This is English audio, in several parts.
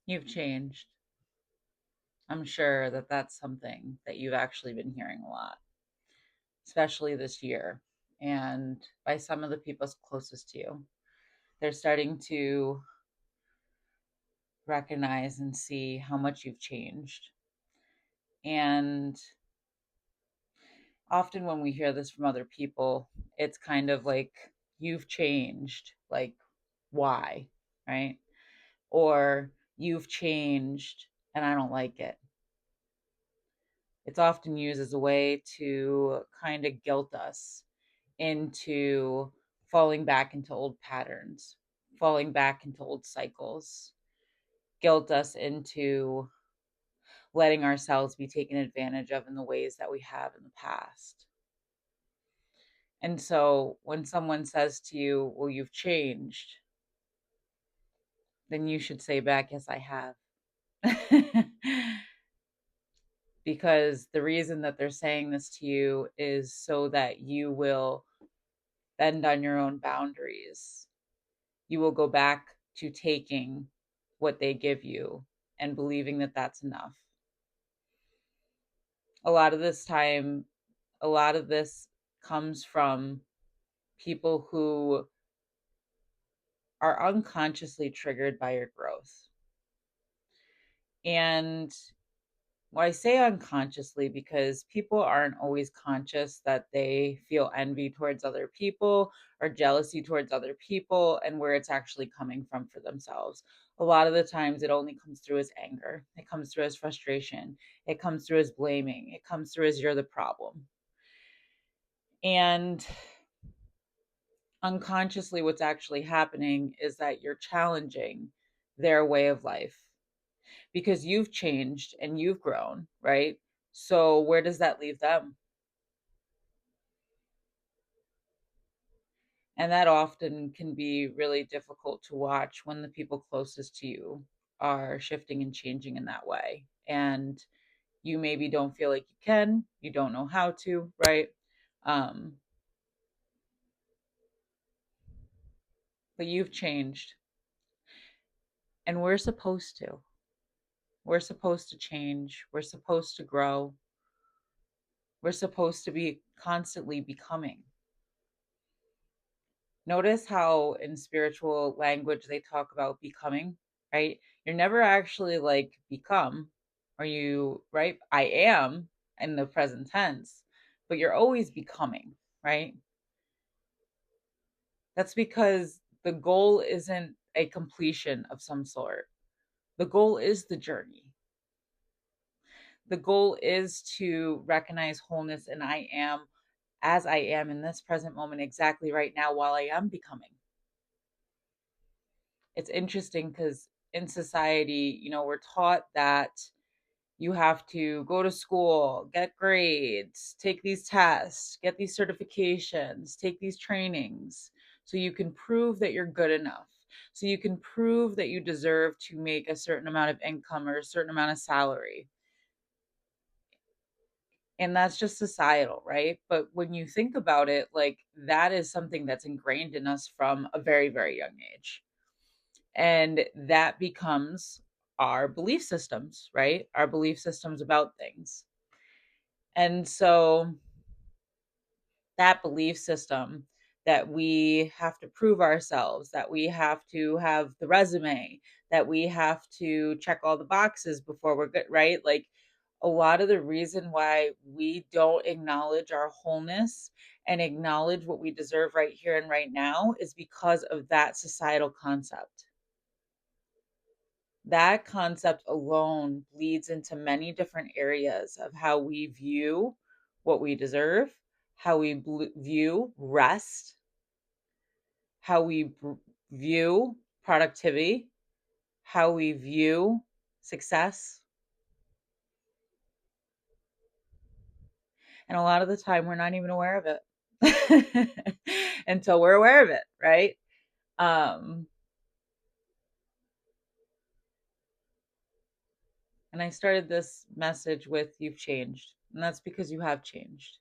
You've changed. I'm sure that that's something that you've actually been hearing a lot, especially this year. And by some of the people closest to you, they're starting to recognize and see how much you've changed. And often when we hear this from other people, it's kind of like, you've changed. Like, why? Right? Or you've changed and I don't like it. It's often used as a way to kind of guilt us into falling back into old patterns, falling back into old cycles, guilt us into letting ourselves be taken advantage of in the ways that we have in the past. And so when someone says to you, well, you've changed, then you should say back, yes, I have. Because the reason that they're saying this to you is so that you will bend on your own boundaries. You will go back to taking what they give you and believing that that's enough. A lot of this time, a lot of this comes from people who are unconsciously triggered by your growth. And well, I say unconsciously because people aren't always conscious that they feel envy towards other people or jealousy towards other people and where it's actually coming from for themselves. A lot of the times it only comes through as anger. It comes through as frustration. It comes through as blaming. It comes through as you're the problem. And unconsciously, what's actually happening is that you're challenging their way of life because you've changed and you've grown, right? So where does that leave them? And that often can be really difficult to watch when the people closest to you are shifting and changing in that way. And you maybe don't feel like you can, you don't know how to, right? Um, but you've changed and we're supposed to. We're supposed to change. We're supposed to grow. We're supposed to be constantly becoming. Notice how in spiritual language they talk about becoming, right? You're never actually like become, or you, right? I am in the present tense, but you're always becoming, right? That's because the goal isn't a completion of some sort. The goal is the journey. The goal is to recognize wholeness and I am as I am in this present moment exactly right now while I am becoming. It's interesting because in society, we're taught that you have to go to school, get grades, take these tests, get these certifications, take these trainings, so you can prove that you're good enough. So you can prove that you deserve to make a certain amount of income or a certain amount of salary. And that's just societal, right? But when you think about it, like that is something that's ingrained in us from a very, very young age. And that becomes our belief systems, right? Our belief systems about things. And so that belief system that we have to prove ourselves, that we have to have the resume, that we have to check all the boxes before we're good, right? Like a lot of the reason why we don't acknowledge our wholeness and acknowledge what we deserve right here and right now is because of that societal concept. That concept alone bleeds into many different areas of how we view what we deserve, how we view rest, how we view productivity, how we view success. And a lot of the time, we're not even aware of it until we're aware of it, right? Um, and I started this message with you've changed. And that's because you have changed.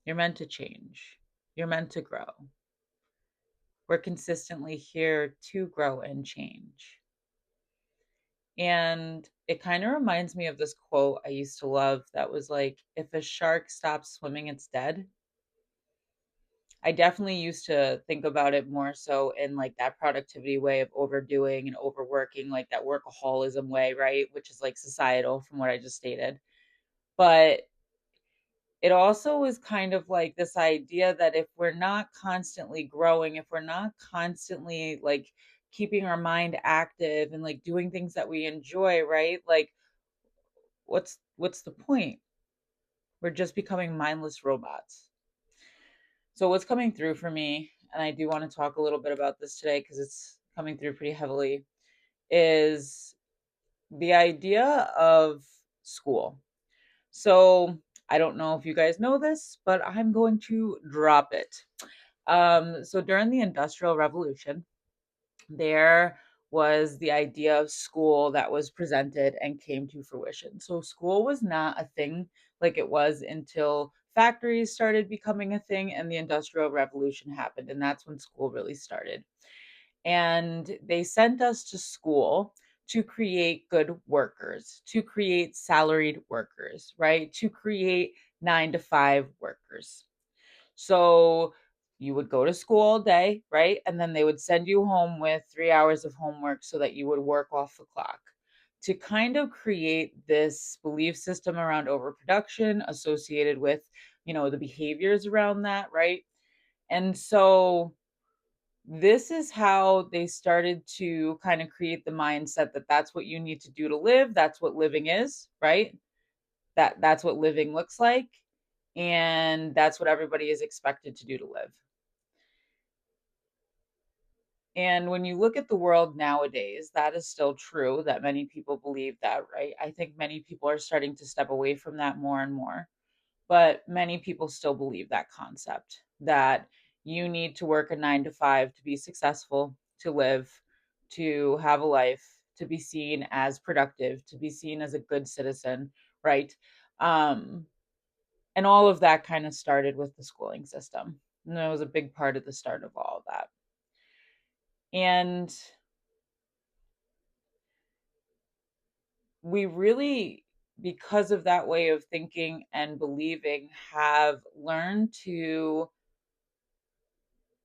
You're meant to change, you're meant to grow. We're consistently here to grow and change. And it kind of reminds me of this quote I used to love that was like, if a shark stops swimming, it's dead. I definitely used to think about it more so in like that productivity way of overdoing and overworking, like that workaholism way, right? Which is like societal from what I just stated. But it also is kind of like this idea that if we're not constantly growing, if we're not constantly like keeping our mind active and like doing things that we enjoy, right? Like what's the point? We're just becoming mindless robots. So what's coming through for me, and I do want to talk a little bit about this today because it's coming through pretty heavily, is the idea of school. So I don't know if you guys know this, but I'm going to drop it. So during the Industrial Revolution, there was the idea of school that was presented and came to fruition. So school was not a thing like it was until factories started becoming a thing and the Industrial Revolution happened. And that's when school really started. And they sent us to school to create good workers, to create salaried workers, right? To create 9 to 5 workers. So you would go to school all day, right? And then they would send you home with 3 hours of homework so that you would work off the clock to kind of create this belief system around overproduction associated with, the behaviors around that, right? And so this is how they started to kind of create the mindset that that's what you need to do to live, that's what living is, right? That's what living looks like, and that's what everybody is expected to do to live. And when you look at the world nowadays, that is still true that many people believe that, right? I think many people are starting to step away from that more and more, but many people still believe that concept that you need to work a 9 to 5 to be successful, to live, to have a life, to be seen as productive, to be seen as a good citizen, right? Um, and all of that kind of started with the schooling system. And that was a big part of the start of all of that. And we really, because of that way of thinking and believing, have learned to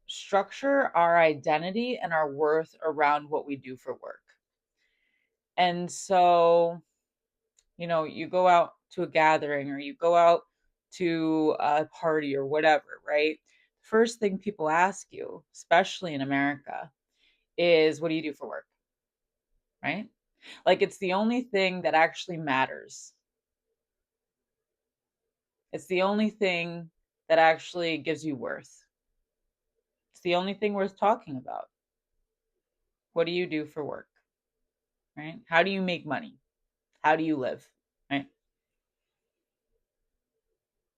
structure our identity and our worth around what we do for work. And so, you go out to a gathering or you go out to a party or whatever, right? First thing people ask you, especially in America, is what do you do for work, right? Like it's the only thing that actually matters. It's the only thing that actually gives you worth. It's the only thing worth talking about. What do you do for work, right? How do you make money? How do you live, right?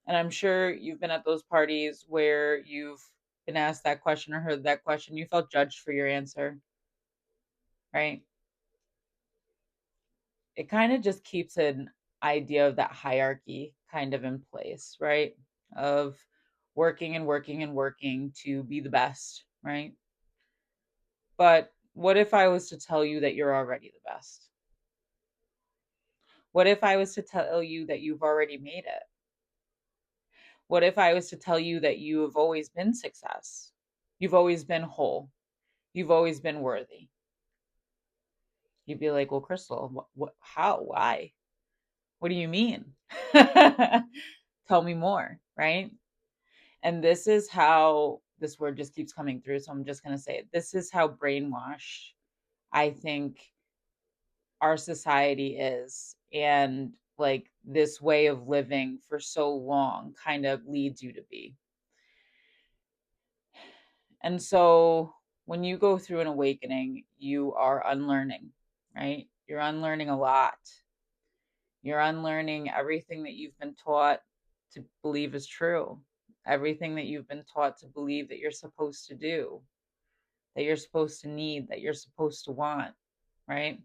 And I'm sure you've been at those parties where you've been asked that question or heard that question. You felt judged for your answer, right? It kind of just keeps an idea of that hierarchy kind of in place, right? Of working and working and working to be the best, right? But what if I was to tell you that you're already the best? What if I was to tell you that you've already made it? What if I was to tell you that you have always been success? You've always been whole. You've always been worthy. You'd be like, well, Crystal, how, why? What do you mean? Tell me more, right? And this is how this word just keeps coming through. So I'm just going to say it. This is how brainwashed I think our society is. And like this way of living for so long kind of leads you to be. And so when you go through an awakening, you are unlearning, right? You're unlearning a lot. You're unlearning everything that you've been taught to believe is true, everything that you've been taught to believe that you're supposed to do, that you're supposed to need, that you're supposed to want, right?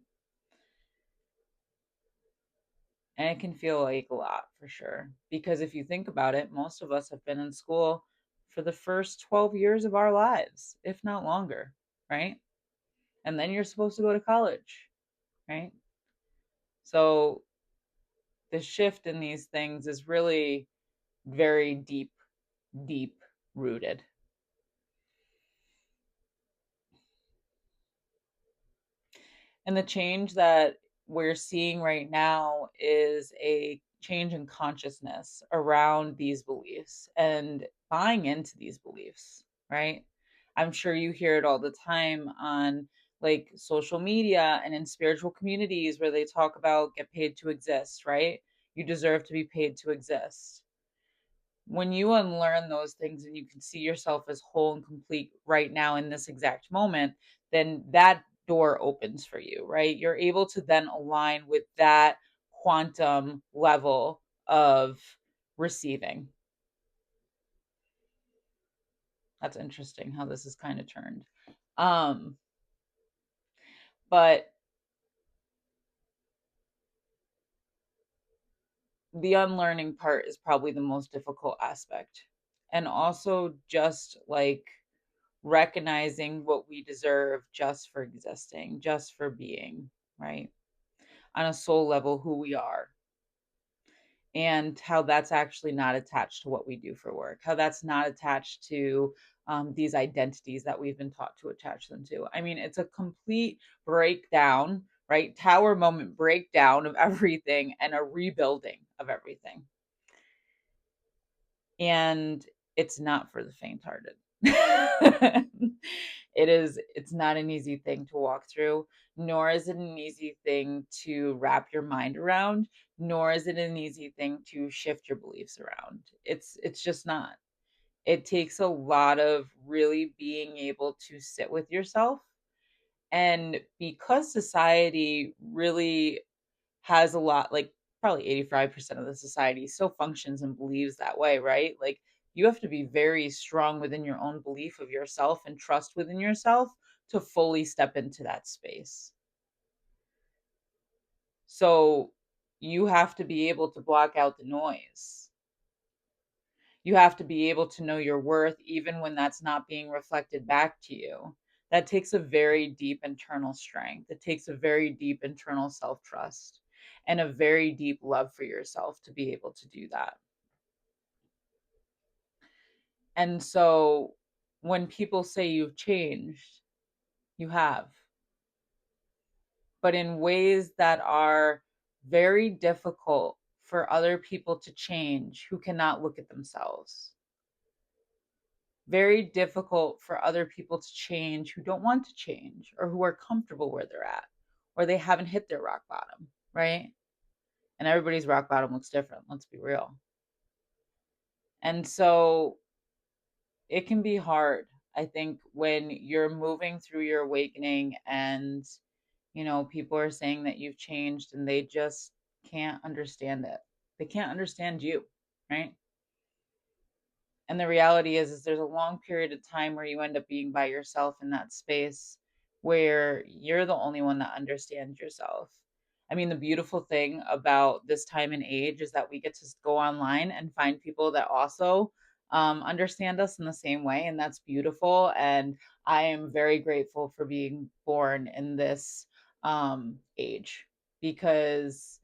And it can feel like a lot for sure. Because if you think about it, most of us have been in school for the first 12 years of our lives, if not longer, right? And then you're supposed to go to college, right? So the shift in these things is really very deep rooted. And the change that we're seeing right now is a change in consciousness around these beliefs and buying into these beliefs, right? I'm sure you hear it all the time on like social media and in spiritual communities where they talk about get paid to exist, right? You deserve to be paid to exist. When you unlearn those things and you can see yourself as whole and complete right now in this exact moment, then that door opens for you, right? You're able to then align with that quantum level of receiving. That's interesting how this is kind of turned. Um, but the unlearning part is probably the most difficult aspect. And also just like recognizing what we deserve just for existing, just for being, right? On a soul level, who we are, and how that's actually not attached to what we do for work, how that's not attached to these identities that we've been taught to attach them to. I mean, it's a complete breakdown, right? Tower moment breakdown of everything and a rebuilding of everything. And it's not for the faint-hearted. It's not an easy thing to walk through, nor is it an easy thing to wrap your mind around, nor is it an easy thing to shift your beliefs around. It's just not. It takes a lot of really being able to sit with yourself. And because society really has a lot, like probably 85% of the society still functions and believes that way, right? Like you have to be very strong within your own belief of yourself and trust within yourself to fully step into that space. So you have to be able to block out the noise. You have to be able to know your worth even when that's not being reflected back to you. That takes a very deep internal strength. It takes a very deep internal self trust and a very deep love for yourself to be able to do that. And so when people say you've changed, you have, but in ways that are very difficult for other people to change who cannot look at themselves. Very difficult for other people to change who don't want to change or who are comfortable where they're at or they haven't hit their rock bottom, right? And everybody's rock bottom looks different, let's be real. And so it can be hard, I think, when you're moving through your awakening and, people are saying that you've changed and they just can't understand it. They can't understand you, right? And the reality is there's a long period of time where you end up being by yourself in that space where you're the only one that understands yourself. I mean, the beautiful thing about this time and age is that we get to go online and find people that also understand us in the same way. And that's beautiful. And I am very grateful for being born in this age because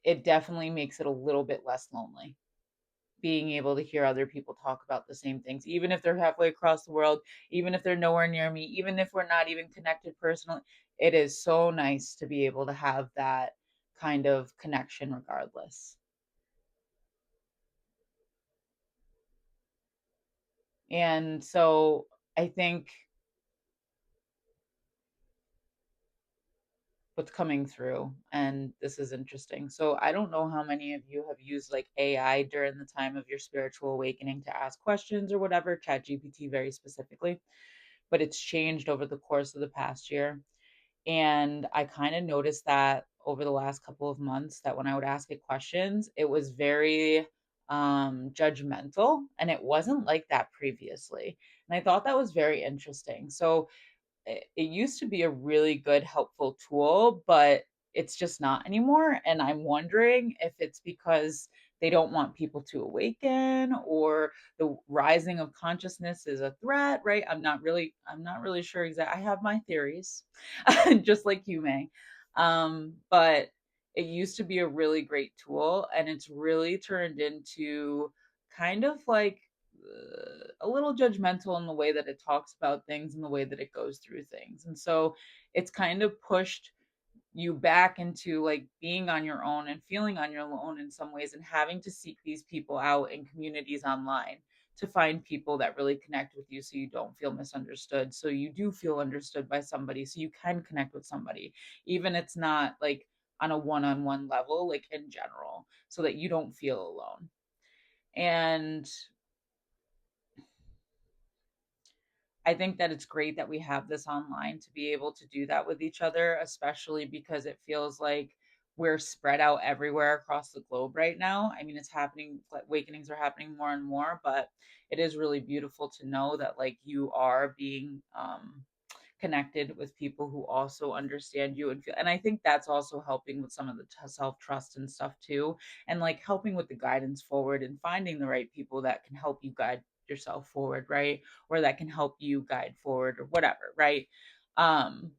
it definitely makes it a little bit less lonely being able to hear other people talk about the same things, even if they're halfway across the world, even if they're nowhere near me, even if we're not even connected personally. It is so nice to be able to have that kind of connection regardless. And so I think what's coming through, and this is interesting. So I don't know how many of you have used like AI during the time of your spiritual awakening to ask questions or whatever, ChatGPT very specifically, but it's changed over the course of the past year. And I kind of noticed that over the last couple of months that when I would ask it questions, it was very judgmental and it wasn't like that previously. And I thought that was very interesting. So it used to be a really good, helpful tool, but it's just not anymore. And I'm wondering if it's because they don't want people to awaken or the rising of consciousness is a threat, right? I'm not really sure exactly. I have my theories, just like you may. But it used to be a really great tool, and it's really turned into kind of like a little judgmental in the way that it talks about things and the way that it goes through things. And so it's kind of pushed you back into like being on your own and feeling on your own in some ways, and having to seek these people out in communities online to find people that really connect with you, so you don't feel misunderstood, so you do feel understood by somebody, so you can connect with somebody, even it's not like on a one-on-one level, like in general, so that you don't feel alone. And I think that it's great that we have this online to be able to do that with each other, especially because it feels like we're spread out everywhere across the globe right now. I mean, it's happening, like awakenings are happening more and more, but it is really beautiful to know that like you are being connected with people who also understand you and feel, and I think that's also helping with some of the self-trust and stuff too, and like helping with the guidance forward and finding the right people that can help you guide yourself forward, right? Or that can help you guide forward or whatever, right? um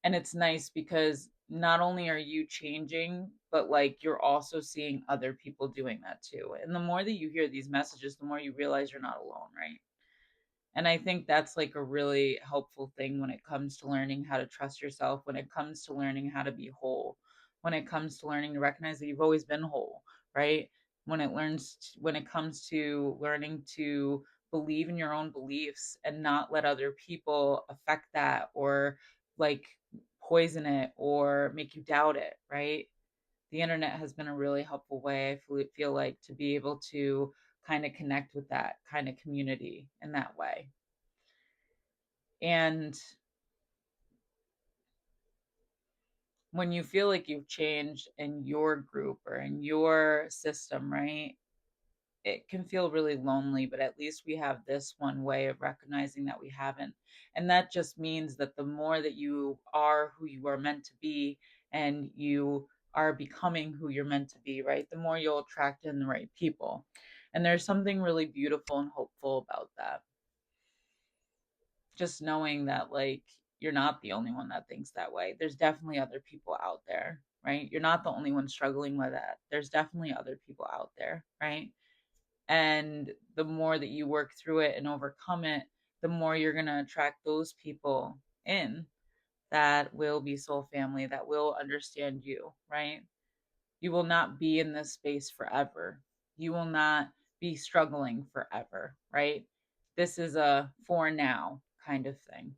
and it's nice because not only are you changing, but like you're also seeing other people doing that too, and the more that you hear these messages, the more you realize you're not alone, right? And I think that's like a really helpful thing when it comes to learning how to trust yourself, when it comes to learning how to be whole, when it comes to learning to recognize that you've always been whole, right? When it comes to learning to believe in your own beliefs and not let other people affect that, or like poison it or make you doubt it, right? The internet has been a really helpful way, feel like, to be able to kind of connect with that kind of community in that way. And when you feel like you've changed in your group or in your system, right? It can feel really lonely, but at least we have this one way of recognizing that we haven't. And that just means that the more that you are who you are meant to be, and you are becoming who you're meant to be, right? The more you'll attract in the right people. And there's something really beautiful and hopeful about that. Just knowing that like you're not the only one that thinks that way. There's definitely other people out there, right? You're not the only one struggling with that. There's definitely other people out there, right? And the more that you work through it and overcome it, the more you're going to attract those people in that will be soul family, that will understand you, right? You will not be in this space forever. You will not be struggling forever, right? This is a for now kind of thing,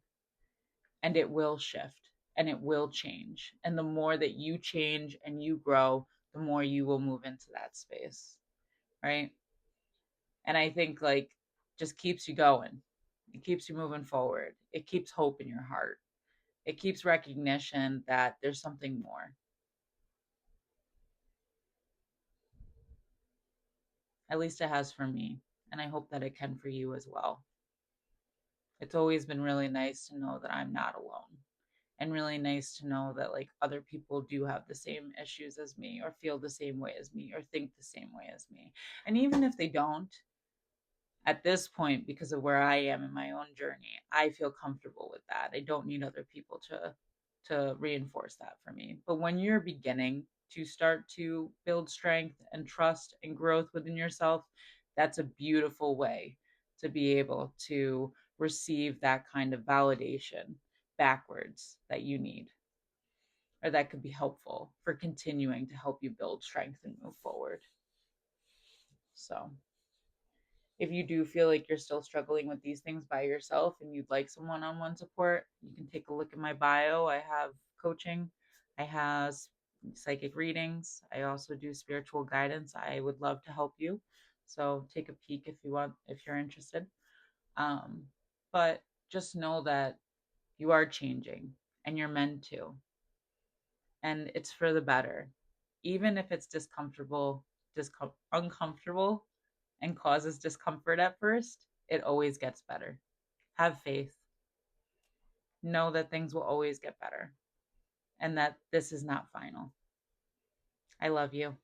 and it will shift and it will change. And the more that you change and you grow, the more you will move into that space, right? And I think like just keeps you going. It keeps you moving forward. It keeps hope in your heart. It keeps recognition that there's something more. At least it has for me. And I hope that it can for you as well. It's always been really nice to know that I'm not alone. And really nice to know that like other people do have the same issues as me, or feel the same way as me, or think the same way as me. And even if they don't, at this point, because of where I am in my own journey, I feel comfortable with that. I don't need other people to reinforce that for me. But when you're beginning to start to build strength and trust and growth within yourself, that's a beautiful way to be able to receive that kind of validation backwards that you need, or that could be helpful for continuing to help you build strength and move forward. So if you do feel like you're still struggling with these things by yourself and you'd like some one-on-one support, you can take a look at my bio. I have coaching, I have psychic readings, I also do spiritual guidance. I would love to help you, so take a peek if you want, if you're interested. um, but just know that you are changing, and you're meant to, and it's for the better. Even if it's uncomfortable, and causes discomfort at first, it always gets better. Have faith. Know that things will always get better, and that this is not final. I love you.